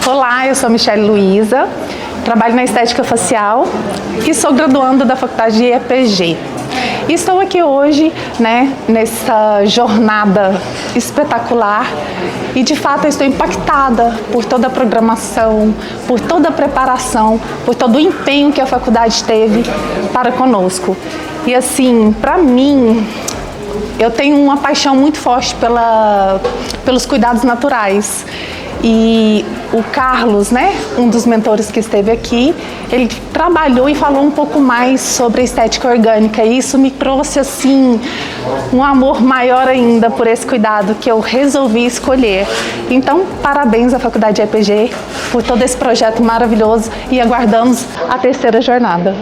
Olá, eu sou a Michele Luiza, trabalho na estética facial e sou graduanda da faculdade de EPG. E estou aqui hoje, nessa jornada espetacular e de fato eu estou impactada por toda a programação, por toda a preparação, por todo o empenho que a faculdade teve para conosco. E assim, para mim, eu tenho uma paixão muito forte pelos cuidados naturais. E o Carlos, um dos mentores que esteve aqui, ele trabalhou e falou um pouco mais sobre a estética orgânica. E isso me trouxe, assim, um amor maior ainda por esse cuidado que eu resolvi escolher. Então, parabéns à Faculdade EPG por todo esse projeto maravilhoso e aguardamos a terceira jornada.